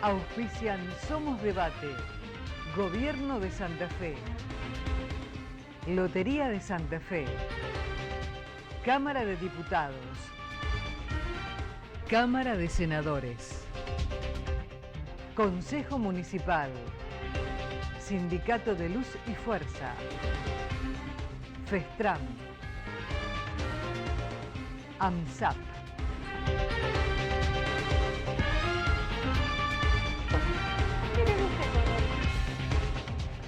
Auspician Somos Debate, Gobierno de Santa Fe, Lotería de Santa Fe, Cámara de Diputados, Cámara de Senadores, Consejo Municipal, Sindicato de Luz y Fuerza, Festram, AMSAP.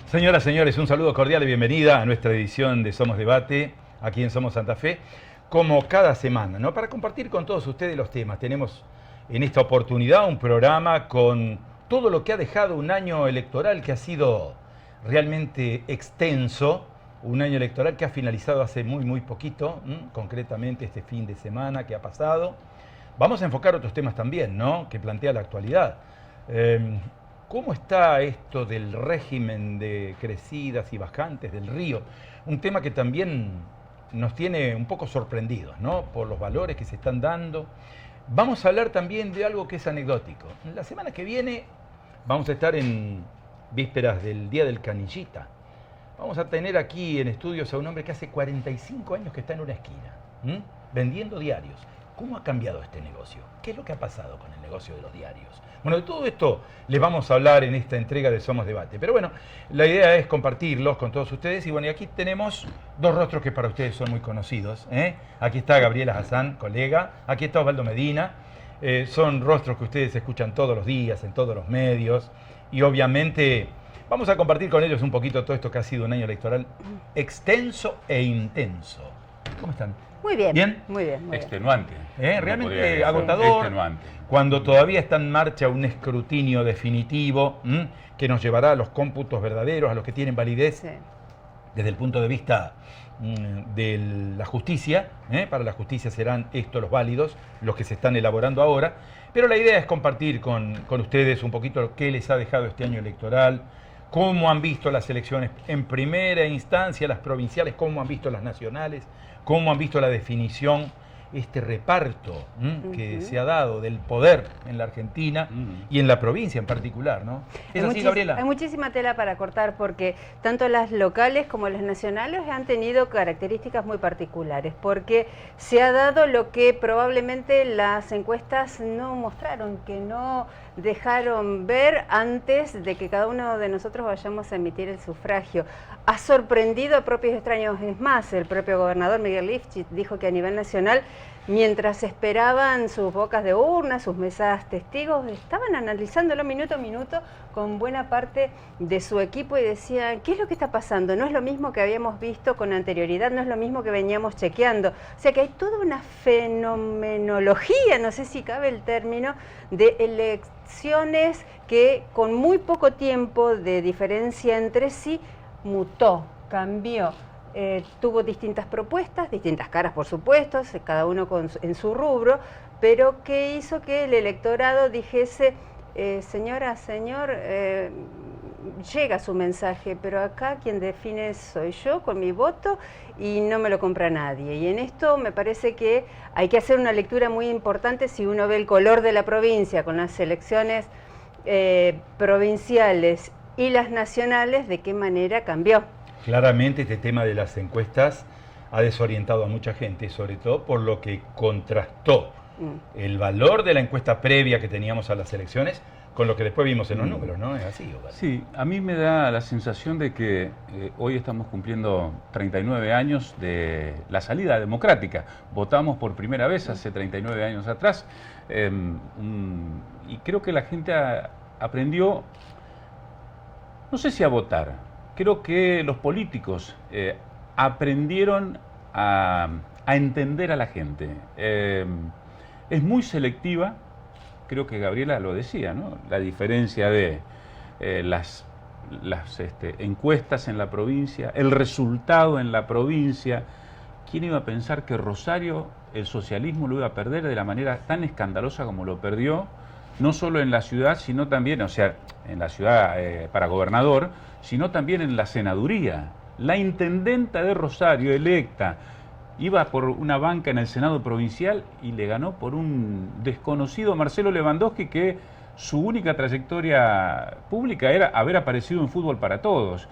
Señoras, señores, un saludo cordial y bienvenida a nuestra edición de Somos Debate, aquí en Somos Santa Fe, como cada semana, ¿no? Para compartir con todos ustedes los temas. Tenemos en esta oportunidad un programa con todo lo que ha dejado un año electoral que ha sido realmente extenso, un año electoral que ha finalizado hace muy poquito, concretamente este fin de semana que ha pasado. Vamos a enfocar otros temas también, ¿no? Que plantea la actualidad. ¿Cómo está esto del régimen de crecidas y bajantes del río? Un tema que también nos tiene un poco sorprendidos, ¿no? Por los valores que se están dando. Vamos a hablar también de algo que es anecdótico. La semana que viene vamos a estar en vísperas del Día del Canillita. Vamos a tener aquí en estudios a un hombre que hace 45 años que está en una esquina, vendiendo diarios. ¿Cómo ha cambiado este negocio? ¿Qué es lo que ha pasado con el negocio de los diarios? Bueno, de todo esto les vamos a hablar en esta entrega de Somos Debate. Pero bueno, la idea es compartirlos con todos ustedes. Y bueno, y aquí tenemos dos rostros que para ustedes son muy conocidos, ¿eh? Aquí está Gabriela Hassan, colega. Aquí está Osvaldo Medina. Son rostros que ustedes escuchan todos los días, en todos los medios. Y obviamente vamos a compartir con ellos un poquito todo esto que ha sido un año electoral extenso e intenso. ¿Cómo están? Muy bien. ¿Bien? Muy bien. Extenuante. Realmente agotador. Extenuante. Cuando todavía está en marcha un escrutinio definitivo que nos llevará a los cómputos verdaderos, a los que tienen validez desde el punto de vista de la justicia. Para la justicia serán estos los válidos, los que se están elaborando ahora. Pero la idea es compartir con ustedes un poquito qué les ha dejado este año electoral, cómo han visto las elecciones en primera instancia, las provinciales, cómo han visto las nacionales, cómo han visto la definición, este reparto que se ha dado del poder en la Argentina y en la provincia en particular, ¿no? ¿Es así, Gabriela? Hay muchísima tela para cortar porque tanto las locales como las nacionales han tenido características muy particulares, porque se ha dado lo que probablemente las encuestas no mostraron, que no dejaron ver antes de que cada uno de nosotros vayamos a emitir el sufragio. Ha sorprendido a propios extraños. Es más, el propio gobernador Miguel Lifchit dijo que a nivel nacional, mientras esperaban sus bocas de urna, sus mesas testigos, estaban analizándolo minuto a minuto con buena parte de su equipo y decían, ¿qué es lo que está pasando? No es lo mismo que habíamos visto con anterioridad, no es lo mismo que veníamos chequeando. O sea que hay toda una fenomenología, no sé si cabe el término, de elecciones que con muy poco tiempo de diferencia entre sí mutó, cambió. Tuvo distintas propuestas, distintas caras por supuesto, cada uno en su rubro, pero que hizo que el electorado dijese, señora, señor, llega su mensaje, pero acá quien define soy yo con mi voto y no me lo compra nadie. Y en esto me parece que hay que hacer una lectura muy importante si uno ve el color de la provincia con las elecciones provinciales y las nacionales, de qué manera cambió. Claramente este tema de las encuestas ha desorientado a mucha gente, sobre todo por lo que contrastó el valor de la encuesta previa que teníamos a las elecciones con lo que después vimos en los números, ¿no? ¿Es así, Osvaldo? Sí, a mí me da la sensación de que hoy estamos cumpliendo 39 años de la salida democrática. Votamos por primera vez hace 39 años atrás y creo que la gente aprendió, no sé si a votar, creo que los políticos aprendieron a entender a la gente. Es muy selectiva, creo que Gabriela lo decía, ¿no? La diferencia de las encuestas en la provincia, el resultado en la provincia. ¿Quién iba a pensar que Rosario, el socialismo, lo iba a perder de la manera tan escandalosa como lo perdió? No solo en la ciudad, sino también, o sea, en la ciudad para gobernador, sino también en la senaduría. La intendenta de Rosario, electa, iba por una banca en el Senado provincial y le ganó por un desconocido Marcelo Lewandowski que su única trayectoria pública era haber aparecido en Fútbol para Todos.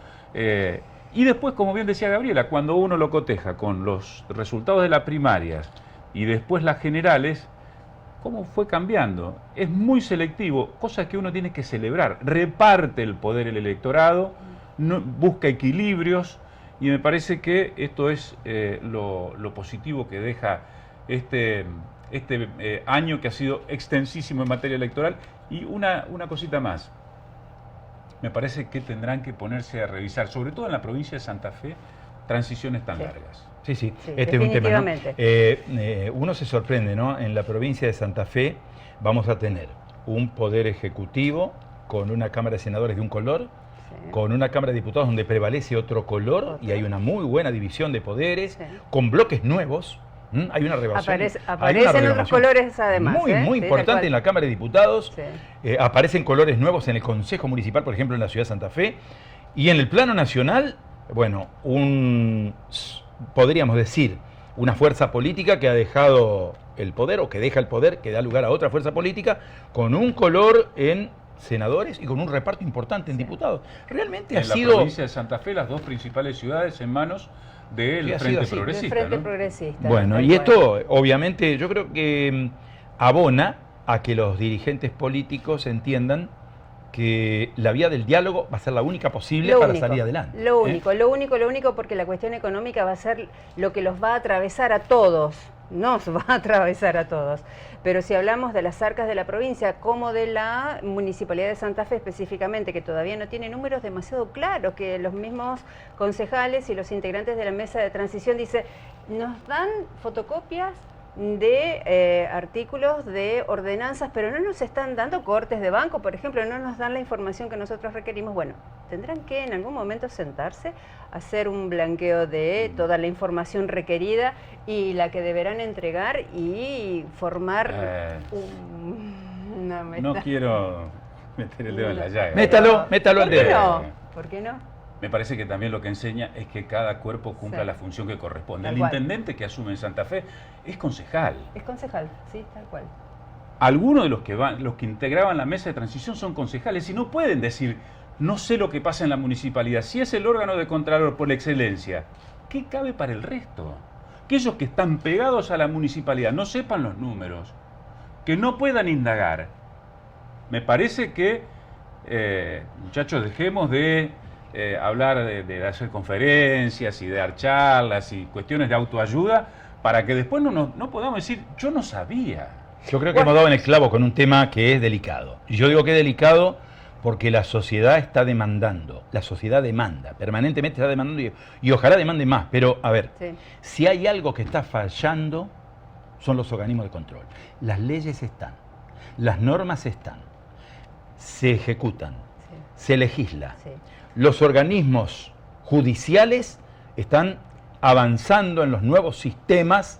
Y después, como bien decía Gabriela, cuando uno lo coteja con los resultados de las primarias y después las generales, ¿cómo fue cambiando? Es muy selectivo, cosa que uno tiene que celebrar. Reparte el poder el electorado, busca equilibrios, y me parece que esto es lo positivo que deja este año, que ha sido extensísimo en materia electoral. Y una cosita más. Me parece que tendrán que ponerse a revisar, sobre todo en la provincia de Santa Fe, transiciones tan largas. Sí, sí, Sí, este es un tema, ¿no? definitivamente. Uno se sorprende, ¿no? En la provincia de Santa Fe vamos a tener un poder ejecutivo con una Cámara de Senadores de un color, con una Cámara de Diputados donde prevalece otro color, y hay una muy buena división de poderes, con bloques nuevos. Hay una renovación. Aparecen otros colores además. Muy Sí, importante en la Cámara de Diputados. Sí. Aparecen colores nuevos en el Consejo Municipal, por ejemplo, en la ciudad de Santa Fe. Y en el plano nacional, bueno, podríamos decir, una fuerza política que ha dejado el poder, o que deja el poder, que da lugar a otra fuerza política, con un color en senadores y con un reparto importante en diputados. Realmente ha sido... En la provincia de Santa Fe, las dos principales ciudades en manos del Frente Progresista. Del Frente ¿no? Progresista. Bueno, y esto obviamente yo creo que abona a que los dirigentes políticos entiendan que la vía del diálogo va a ser la única posible para salir adelante. Lo único, porque la cuestión económica va a ser lo que los va a atravesar a todos, nos va a atravesar a todos. Pero si hablamos de las arcas de la provincia, como de la Municipalidad de Santa Fe específicamente, que todavía no tiene números demasiado claros, que los mismos concejales y los integrantes de la mesa de transición dicen, nos dan fotocopias de artículos de ordenanzas, pero no nos están dando cortes de banco, por ejemplo, no nos dan la información que nosotros requerimos. Bueno, tendrán que en algún momento sentarse, hacer un blanqueo de toda la información requerida y la que deberán entregar y formar No quiero meter el dedo en la llaga. Métalo el dedo. ¿Por qué no? Me parece que también lo que enseña es que cada cuerpo cumpla la función que corresponde. El intendente que asume en Santa Fe es concejal. Es concejal, sí, tal cual. Algunos de los que integraban la mesa de transición son concejales y no pueden decir, no sé lo que pasa en la municipalidad. Si es el órgano de contralor por la excelencia, ¿qué cabe para el resto? Que ellos que están pegados a la municipalidad no sepan los números, que no puedan indagar. Me parece que, muchachos, dejemos de hablar de hacer conferencias y de dar charlas y cuestiones de autoayuda para que después no podamos decir, yo no sabía. Yo creo que hemos dado en el clavo con un tema que es delicado. Y yo digo que es delicado porque la sociedad está demandando, la sociedad demanda, permanentemente está demandando y ojalá demande más. Pero, a ver, si hay algo que está fallando, son los organismos de control. Las leyes están, las normas están, se ejecutan, se legisla. Los organismos judiciales están avanzando en los nuevos sistemas,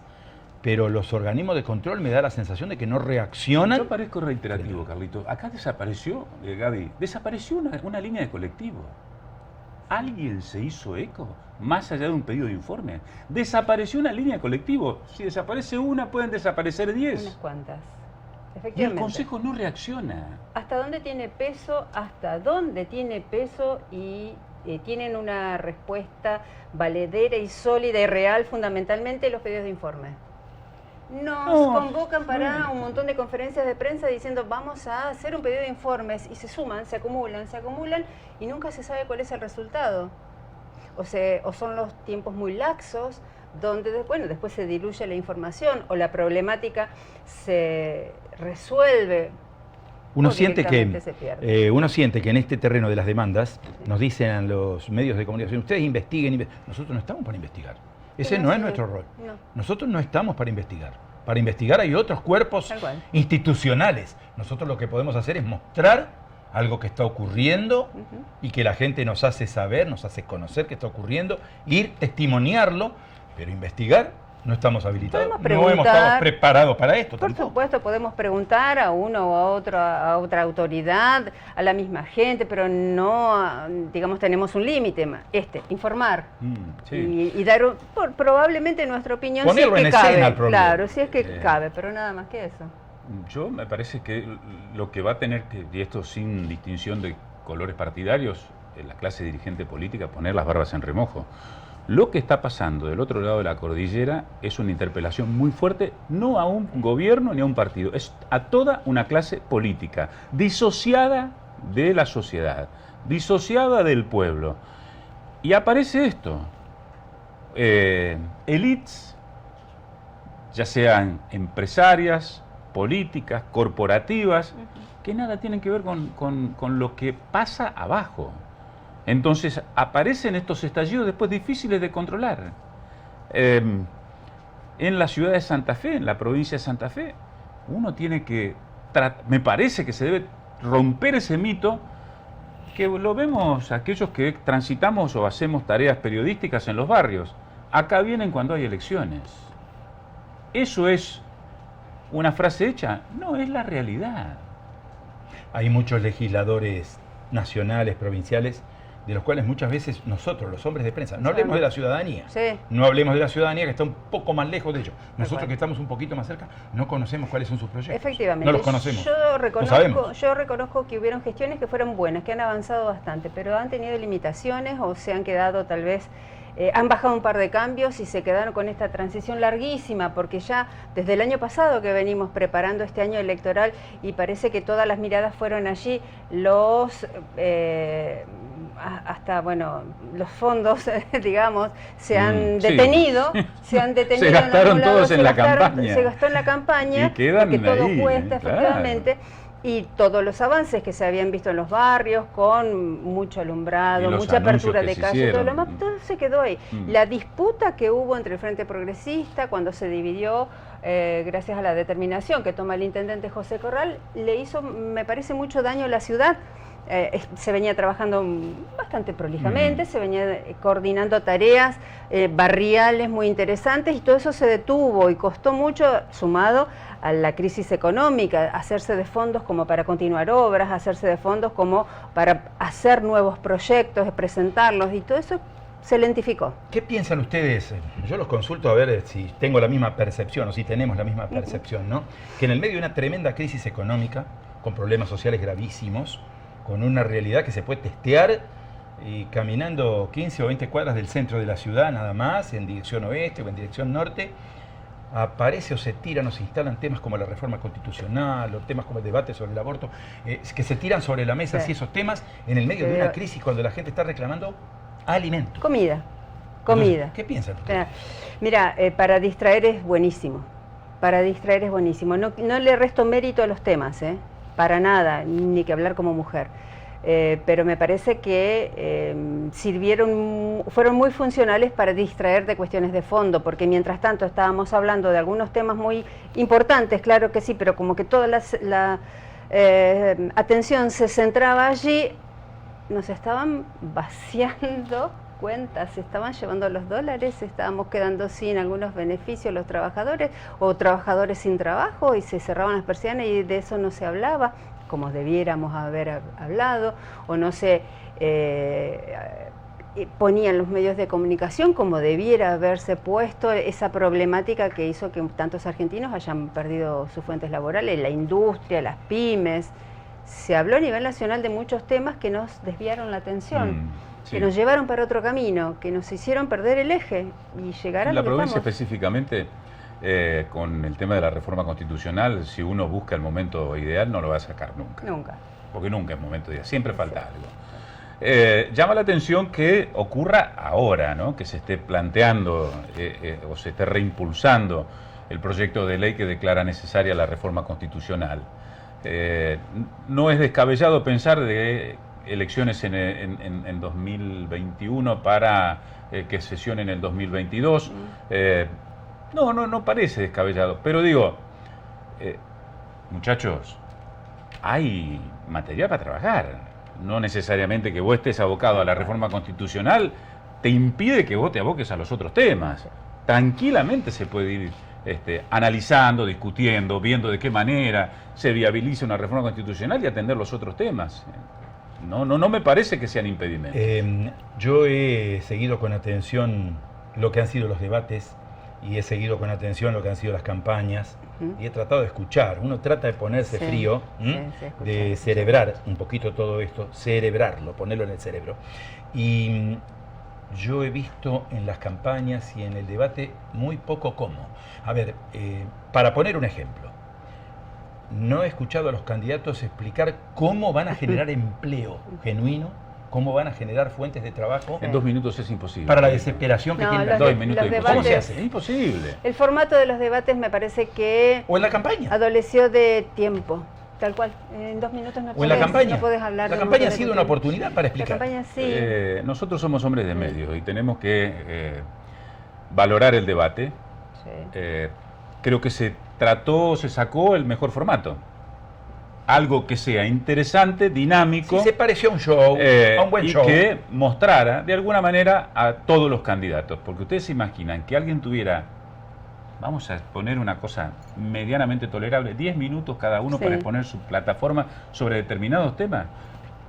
pero los organismos de control me da la sensación de que no reaccionan. Yo parezco reiterativo, Carlito. Acá desapareció, Gaby, desapareció una línea de colectivo. ¿Alguien se hizo eco? Más allá de un pedido de informe. Desapareció una línea de colectivo. Si desaparece una, pueden desaparecer 10. Unas cuantas. Y el Consejo no reacciona. ¿Hasta dónde tiene peso? ¿Hasta dónde tiene peso? Y tienen una respuesta valedera y sólida y real, fundamentalmente los pedidos de informe. Nos convocan para un montón de conferencias de prensa diciendo vamos a hacer un pedido de informes y se suman, se acumulan y nunca se sabe cuál es el resultado. O son los tiempos muy laxos, donde después se diluye la información o la problemática se resuelve. Uno siente que en este terreno de las demandas nos dicen a los medios de comunicación, ustedes investiguen. Nosotros no estamos para investigar. Ese no es nuestro rol. No. Nosotros no estamos para investigar. Para investigar hay otros cuerpos institucionales. Nosotros lo que podemos hacer es mostrar algo que está ocurriendo y que la gente nos hace saber, nos hace conocer que está ocurriendo, ir testimoniarlo, pero investigar no estamos habilitados. No hemos estado preparados para esto. Por supuesto, podemos preguntar a uno o a otra autoridad, a la misma gente, pero no, digamos, tenemos un límite. Informar y dar probablemente nuestra opinión. Ponerlo si es que en cabe. escena al problema. Claro, si es que cabe, pero nada más que eso. Yo me parece que lo que va a tener que, y esto sin distinción de colores partidarios, la clase dirigente política, poner las barbas en remojo. Lo que está pasando del otro lado de la cordillera es una interpelación muy fuerte, no a un gobierno ni a un partido, es a toda una clase política, disociada de la sociedad, disociada del pueblo. Y aparece esto, élites, ya sean empresarias, políticas, corporativas, que nada tienen que ver con lo que pasa abajo. Entonces aparecen estos estallidos después difíciles de controlar. En la ciudad de Santa Fe, en la provincia de Santa Fe, uno tiene que, me parece que se debe romper ese mito que lo vemos aquellos que transitamos o hacemos tareas periodísticas en los barrios. Acá vienen cuando hay elecciones. ¿Eso es una frase hecha? No, es la realidad. Hay muchos legisladores nacionales, provinciales, de los cuales muchas veces nosotros, los hombres de prensa, no hablemos de la ciudadanía, Sí. no hablemos de la ciudadanía que está un poco más lejos de ellos. Nosotros que estamos un poquito más cerca, no conocemos cuáles son sus proyectos. Efectivamente. No los conocemos. Yo No sabemos. reconozco que hubieron gestiones que fueron buenas, que han avanzado bastante, pero han tenido limitaciones o se han quedado tal vez... han bajado un par de cambios y se quedaron con esta transición larguísima, porque ya desde el año pasado que venimos preparando este año electoral y parece que todas las miradas fueron allí, hasta, bueno, los fondos, digamos, se han detenido, se han detenido. Se gastaron en algún lado, todos en la campaña. Se gastó en la campaña, Y quedan porque todo ahí, cuesta, claro. efectivamente. Y todos los avances que se habían visto en los barrios, con mucho Y alumbrado, los mucha apertura anuncios de que se calle, todo lo hicieron. demás, todo se quedó ahí. La disputa que hubo entre el Frente Progresista cuando se dividió, gracias a la determinación que toma el intendente José Corral, le hizo, me parece, mucho daño a la ciudad. Se venía trabajando bastante prolijamente, se venía coordinando tareas barriales muy interesantes y todo eso se detuvo y costó mucho, sumado a la crisis económica, hacerse de fondos como para continuar obras, hacerse de fondos como para hacer nuevos proyectos, presentarlos, y todo eso se lentificó. ¿Qué piensan ustedes? Yo los consulto a ver si tengo la misma percepción o si tenemos la misma percepción, ¿no? Que en el medio de una tremenda crisis económica, con problemas sociales gravísimos, con una realidad que se puede testear y caminando 15 o 20 cuadras del centro de la ciudad nada más, en dirección oeste o en dirección norte, aparece o se tiran o se instalan temas como la reforma constitucional o temas como el debate sobre el aborto, que se tiran sobre la mesa, Sí. así esos temas en el medio de una crisis cuando la gente está reclamando alimento. Comida. Entonces, ¿qué piensan ustedes? Mira, para distraer es buenísimo. Para distraer es buenísimo. No le resto mérito a los temas, para nada, ni que hablar como mujer. Pero me parece que fueron muy funcionales para distraer de cuestiones de fondo, porque mientras tanto estábamos hablando de algunos temas muy importantes, claro que sí, pero como que toda la atención se centraba allí, nos estaban vaciando cuentas, se estaban llevando los dólares, estábamos quedando sin algunos beneficios los trabajadores, o trabajadores sin trabajo, y se cerraban las persianas y de eso no se hablaba como debiéramos haber hablado, o no se ponían los medios de comunicación como debiera haberse puesto esa problemática que hizo que tantos argentinos hayan perdido sus fuentes laborales, la industria, las pymes. Se habló a nivel nacional de muchos temas que nos desviaron la atención, sí. que nos llevaron para otro camino, que nos hicieron perder el eje y llegar a En lo la que provincia estamos. específicamente, con el tema de la reforma constitucional, si uno busca el momento ideal no lo va a sacar nunca. Nunca. Porque nunca es momento ideal, siempre falta algo. Llama la atención que ocurra ahora, ¿no? Que se esté planteando o se esté reimpulsando el proyecto de ley que declara necesaria la reforma constitucional. No es descabellado pensar de elecciones en 2021 para que sesione en el 2022. No parece descabellado. Pero digo, muchachos, hay material para trabajar. No necesariamente que vos estés abocado a la reforma constitucional te impide que vos te aboques a los otros temas. Tranquilamente se puede ir analizando, discutiendo, viendo de qué manera se viabiliza una reforma constitucional y atender los otros temas. No me parece que sean impedimentos. Yo he seguido con atención lo que han sido los debates y he seguido con atención lo que han sido las campañas Ujú. y he tratado de escuchar. Uno trata de ponerse Sí, frío, sí, sí, escuchar, de escuchar. cerebrar un poquito todo esto, cerebrarlo, ponerlo en el cerebro. Y yo he visto en las campañas y en el debate muy poco cómo. A ver, para poner un ejemplo, no he escuchado a los candidatos explicar cómo van a generar empleo genuino, cómo van a generar fuentes de trabajo En 2 minutos es imposible. para la desesperación que No, tiene la los gente. 2 minutos los es imposible. ¿Cómo se hace? Es imposible. El formato de los debates me parece que O en la campaña. adoleció de tiempo, tal cual. En 2 minutos no O en la campaña. no podés hablar. La de un campaña ha montón de sido una tiempo. oportunidad para La explicar. campaña sí. Nosotros somos hombres de medios y tenemos que valorar el debate. Sí. Creo que se sacó el mejor formato. Algo que sea interesante, dinámico. Sí, se pareció a un show, a un buen y show. que mostrara de alguna manera a todos los candidatos. Porque ustedes se imaginan que alguien tuviera, vamos a poner una cosa medianamente tolerable, 10 minutos cada uno Sí. para exponer su plataforma sobre determinados temas.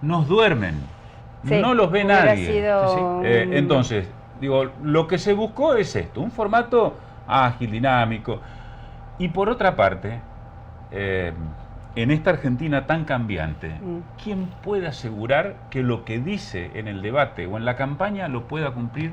Nos duermen. Sí, No los ve hubiera nadie. sido Entonces, digo, lo que se buscó es esto, un formato ágil, dinámico. Y por otra parte, en esta Argentina tan cambiante, ¿quién puede asegurar que lo que dice en el debate o en la campaña lo pueda cumplir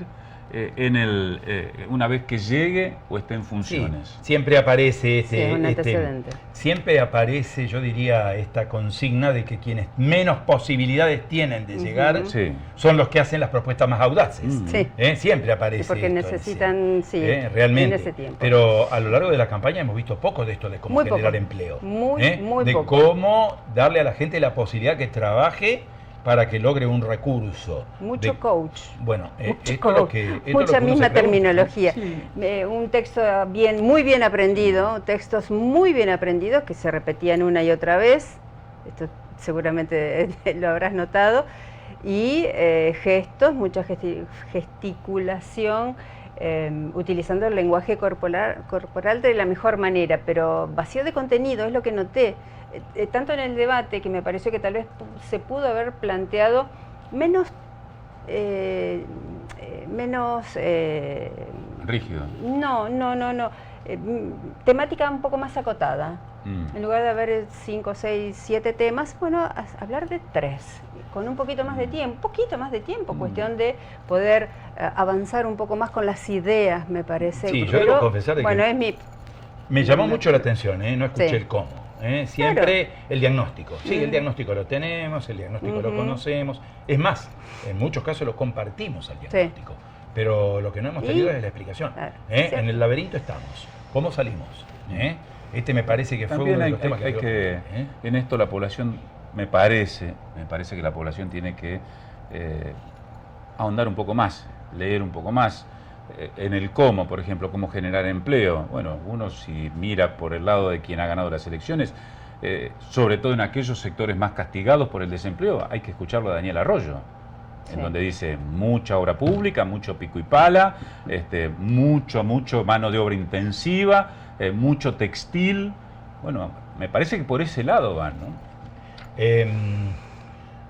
una vez que llegue o esté en Sí, funciones? siempre aparece Sí, es un antecedente. siempre aparece, yo diría, esta consigna de que quienes menos posibilidades tienen de llegar Sí. son los que hacen las propuestas más audaces. Sí. Siempre aparece Sí, porque esto, necesitan, sí, realmente. en ese tiempo. Pero a lo largo de la campaña hemos visto poco de esto de cómo Muy generar poco. empleo. Muy de poco. cómo darle a la gente la posibilidad que trabaje para que logre un recurso. Mucho De- coach. Bueno, Mucho esto es coach. lo que... esto es lo Mucha que uno misma se pregunta, ¿no? terminología. Sí. Un texto muy bien aprendido, textos muy bien aprendidos que se repetían una y otra vez. Esto seguramente lo habrás notado. Y gestos, mucha gesticulación, utilizando el lenguaje corporal de la mejor manera, pero vacío de contenido, es lo que noté. Tanto en el debate, que me pareció que tal vez se pudo haber planteado menos Rígido. no, temática un poco más acotada. En lugar de haber 5, 6, 7 temas, bueno, hablar de 3, con un poquito más de tiempo, cuestión de poder avanzar un poco más con las ideas, me parece. Sí, yo debo confesar de que bueno, es mi... me llamó mucho la atención, no escuché Sí. el cómo. Siempre el diagnóstico. Sí, el diagnóstico lo tenemos, el diagnóstico lo conocemos. Es más, en muchos casos lo compartimos al diagnóstico. Pero lo que no hemos tenido es la explicación. Claro, En el laberinto estamos. ¿Cómo salimos? Este me parece que fue También uno de hay, los temas hay que... que en esto la población, me parece que la población tiene que ahondar un poco más, leer un poco más. En el cómo, por ejemplo, cómo generar empleo. Bueno, uno si mira por el lado de quien ha ganado las elecciones, sobre todo en aquellos sectores más castigados por el desempleo, hay que escucharlo a Daniel Arroyo, Sí. en donde dice mucha obra pública, mucho pico y pala, mucho mano de obra intensiva, mucho textil. Bueno, me parece que por ese lado van, ¿no?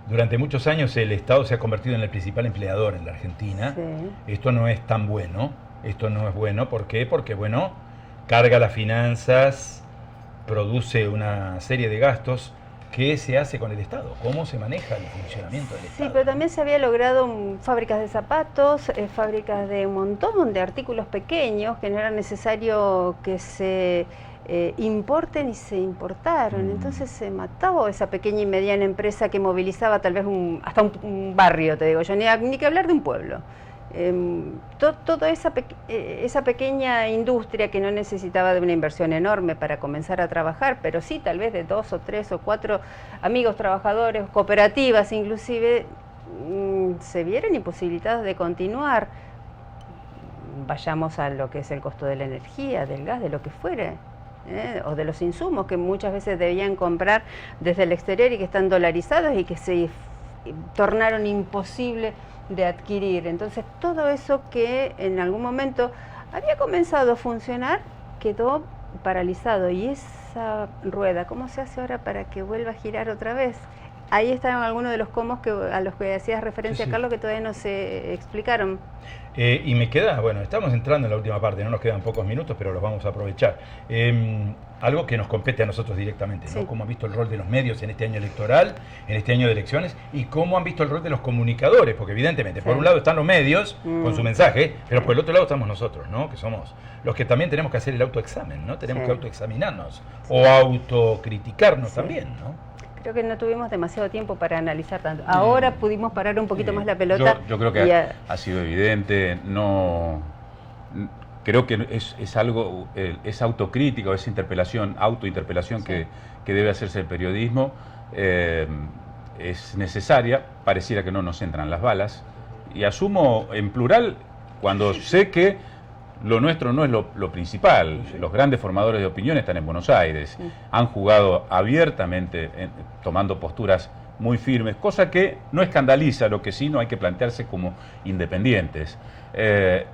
Durante muchos años el Estado se ha convertido en el principal empleador en la Argentina. Sí. Esto no es tan bueno. Esto no es bueno. ¿Por qué? Porque, bueno, carga las finanzas, produce una serie de gastos. ¿Qué se hace con el Estado? ¿Cómo se maneja el funcionamiento del Estado? Sí, pero también se había logrado fábricas de zapatos, fábricas de un montón de artículos pequeños que no era necesario que se importen y se importaron. Entonces se mataba esa pequeña y mediana empresa que movilizaba tal vez hasta un barrio, te digo yo, ni que hablar de un pueblo. Toda esa pequeña industria que no necesitaba de una inversión enorme para comenzar a trabajar, pero sí tal vez de 2 o 3 o 4 amigos trabajadores, cooperativas inclusive, se vieron imposibilitados de continuar. Vayamos a lo que es el costo de la energía, del gas, de lo que fuere, o de los insumos que muchas veces debían comprar desde el exterior y que están dolarizados y que se tornaron imposible de adquirir. Entonces todo eso que en algún momento había comenzado a funcionar quedó paralizado, y esa rueda, ¿cómo se hace ahora para que vuelva a girar otra vez? ahí estaban algunos de los cómo a los que hacías referencia, Sí, sí. Carlos, que todavía no se explicaron. Y me queda, bueno, estamos entrando en la última parte, no nos quedan pocos minutos, pero los vamos a aprovechar. Algo que nos compete a nosotros directamente, ¿no? Sí. Cómo han visto el rol de los medios en este año electoral, en este año de elecciones, y cómo han visto el rol de los comunicadores, porque evidentemente, por Sí. un lado están los medios con su mensaje, pero por el otro lado estamos nosotros, ¿no? Que somos los que también tenemos que hacer el autoexamen, ¿no? Tenemos Sí. que autoexaminarnos o autocriticarnos Sí. también, ¿no? Creo que no tuvimos demasiado tiempo para analizar tanto. Ahora pudimos parar un poquito más la pelota. Yo creo que y ha sido evidente, creo que es algo, esa autocrítica o esa autointerpelación Sí. que debe hacerse el periodismo, es necesaria, pareciera que no nos entran las balas, y asumo en plural cuando sé que lo nuestro no es lo principal. Los grandes formadores de opinión están en Buenos Aires, han jugado abiertamente, tomando posturas muy firmes, cosa que no escandaliza, lo que sí no hay que plantearse como independientes.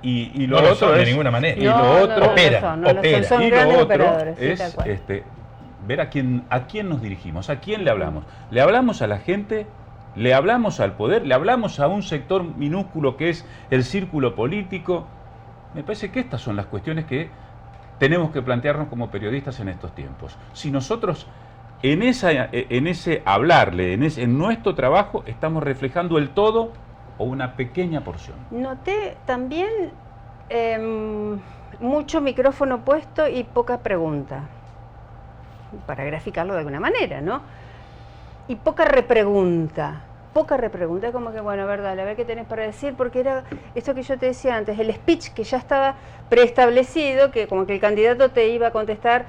Y lo No lo otro son de es, ninguna manera. y lo otro operan, no lo son, operan. son y grandes lo otro operadores, sí, es tal cual. ver a quién nos dirigimos, a quién le hablamos. ¿Le hablamos a la gente? ¿Le hablamos al poder? ¿Le hablamos a un sector minúsculo que es el círculo político? Me parece que estas son las cuestiones que tenemos que plantearnos como periodistas en estos tiempos. Si nosotros en ese hablarle, en nuestro trabajo, estamos reflejando el todo o una pequeña porción. Noté también mucho micrófono puesto y poca pregunta, para graficarlo de alguna manera, ¿no? Y poca repregunta, como que, bueno, verdad, a ver qué tenés para decir, porque era esto que yo te decía antes, el speech que ya estaba preestablecido, que como que el candidato te iba a contestar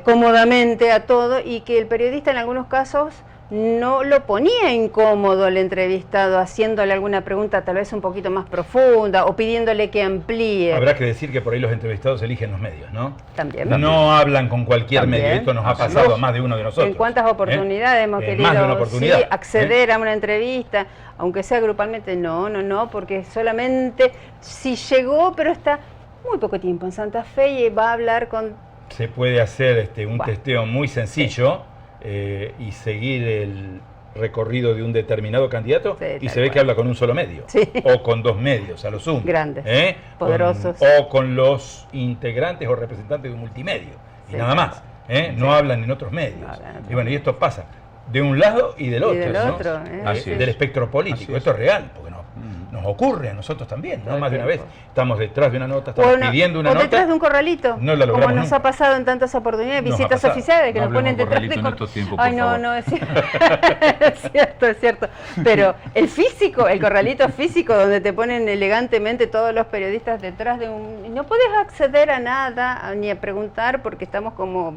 cómodamente a todo, y que el periodista en algunos casos no lo ponía incómodo al entrevistado, haciéndole alguna pregunta tal vez un poquito más profunda o pidiéndole que amplíe. Habrá que decir que por ahí los entrevistados eligen los medios, ¿no? También. No hablan con cualquier También. medio. Esto nos ha Absolutamente. pasado a más de uno de nosotros. En cuántas oportunidades hemos querido más de una oportunidad, sí, acceder a una entrevista, aunque sea grupalmente, no, porque solamente si llegó, pero está muy poco tiempo en Santa Fe y va a hablar con... Se puede hacer un Bueno. testeo muy sencillo y seguir el recorrido de un determinado candidato Sí, y tal se ve cual. que habla con un solo medio Sí. o con dos medios a lo sumo. Grandes, Con- poderosos. o con los integrantes o representantes de un multimedio y Sí. nada más. No hablan en otros medios. No hablan en otros Y bueno, y esto pasa de un lado y del otro, del ¿no? otro, Así es. Del espectro político. Así es. Esto es real, porque nos ocurre a nosotros también, ¿no? Todo el Más de una vez tiempo. estamos detrás de una nota, estamos pidiendo una o nota. detrás de un corralito, No la logramos como nos nunca. ha pasado en tantas oportunidades, Nos ha visitas pasado. oficiales que No nos ponen hablemos de detrás de corralito en estos tiempos, Ay, por no, favor. no, es cierto. Pero el físico, el corralito físico donde te ponen elegantemente todos los periodistas detrás de un... No puedes acceder a nada, ni a preguntar, porque estamos como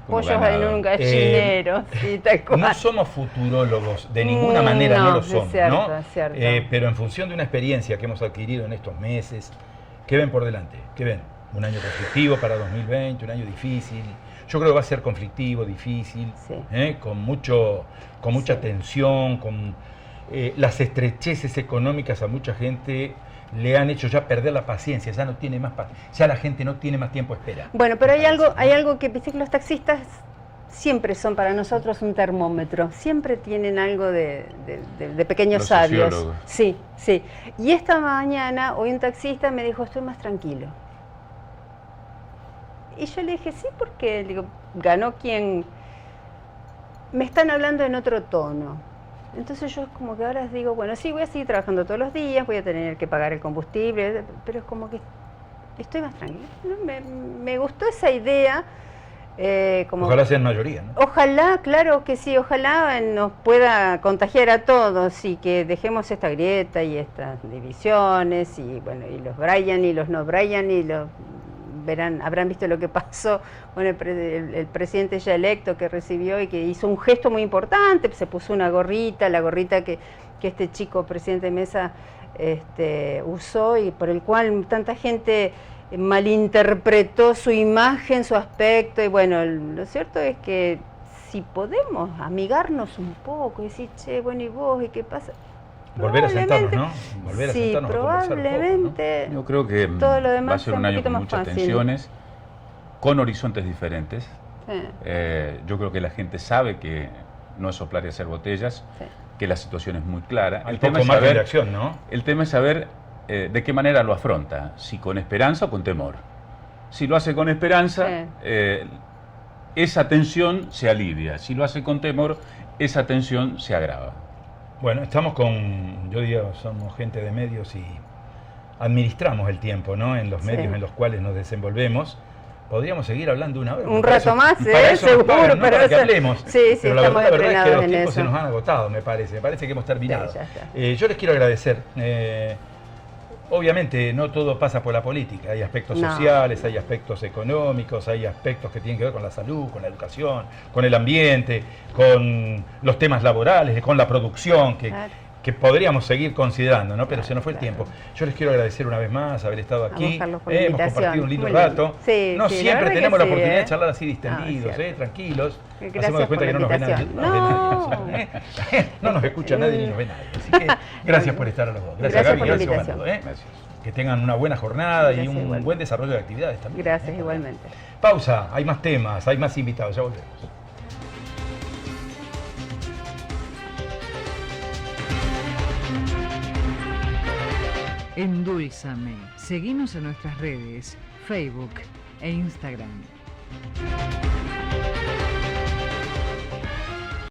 pollos en ganado. un gallinero, sí, tal cual. No somos futurólogos, de ninguna manera no lo es somos, cierto, ¿no? es cierto. Pero en función de una experiencia que hemos adquirido en estos meses, ¿qué ven por delante? ¿Qué ven? Un año conflictivo para 2020, un año difícil. Yo creo que va a ser conflictivo, difícil, Sí. con mucha tensión, con las estrecheces económicas a mucha gente le han hecho ya perder la paciencia, ya no tiene más ya la gente no tiene más tiempo de espera. Bueno, pero Me parece, hay algo que viste que los taxistas siempre son para nosotros un termómetro, siempre tienen algo de pequeños Los sabios. sociólogos. Sí. Y esta mañana hoy un taxista me dijo, estoy más tranquilo. Y yo le dije, sí, porque le digo, ganó quien... Me están hablando en otro tono. Entonces yo como que ahora digo, bueno, sí, voy a seguir trabajando todos los días, voy a tener que pagar el combustible, pero es como que estoy más tranquila. Me gustó esa idea. Como Ojalá sean mayoría, ¿no? Ojalá, claro que sí, ojalá nos pueda contagiar a todos y que dejemos esta grieta y estas divisiones y bueno, y los Brian y los no Brian y los habrán visto lo que pasó con el presidente ya electo que recibió y que hizo un gesto muy importante, se puso una gorrita, la gorrita que este chico presidente Mesa usó y por el cual tanta gente malinterpretó su imagen, su aspecto, y bueno, lo cierto es que si podemos amigarnos un poco y decir, che, bueno, ¿y vos? ¿Y qué pasa? Volver a sentarnos, ¿no? Volver a sí, sentarnos a conversar un poco, ¿no? probablemente Yo creo que todo lo demás va a ser sea un año poquito con más muchas fácil. tensiones, con horizontes diferentes. Sí. Yo creo que la gente sabe que no es soplar y hacer botellas, Sí. que la situación es muy clara. Hay poco margen de acción, ¿no? El tema es saber de qué manera lo afronta, si con esperanza o con temor. Si lo hace con esperanza, Sí. Esa tensión se alivia. Si lo hace con temor, esa tensión se agrava. Bueno, estamos con, yo digo, somos gente de medios y administramos el tiempo, ¿no? En los Sí. medios en los cuales nos desenvolvemos. Podríamos seguir hablando una hora. Un Para rato eso- más, para eso nos seguro, pagan, ¿no? pero Para que eso- hablemos. Sí, sí, pero la estamos verdad es que entrenados los en tiempos eso. se nos han agotado, me parece. Me parece que hemos terminado. Sí, ya está. Yo les quiero agradecer. Obviamente no todo pasa por la política, hay aspectos No. sociales, hay aspectos económicos, hay aspectos que tienen que ver con la salud, con la educación, con el ambiente, con los temas laborales, con la producción, Claro. que podríamos seguir considerando, ¿no? Pero Claro, se nos fue el claro. tiempo. Yo les quiero agradecer una vez más haber estado aquí. vos, Carlos, por la Hemos invitación. compartido un lindo Muy lindo. rato. Sí, No sí, la siempre verdad tenemos que la oportunidad sí, de charlar así distendidos, es cierto. tranquilos. Gracias Hacemos de cuenta por que la no nos ve nadie. invitación. No nos escucha nadie ni nos ve nadie. Así que gracias por estar a los dos. Gracias, Gracias Gaby, por la gracias, invitación. Osvaldo, Gracias. Que tengan una buena jornada y Gracias, un igual. buen desarrollo de actividades también. Gracias, igualmente. Pausa, hay más temas, hay más invitados, ya volvemos. Endulzame. Seguinos en nuestras redes, Facebook e Instagram.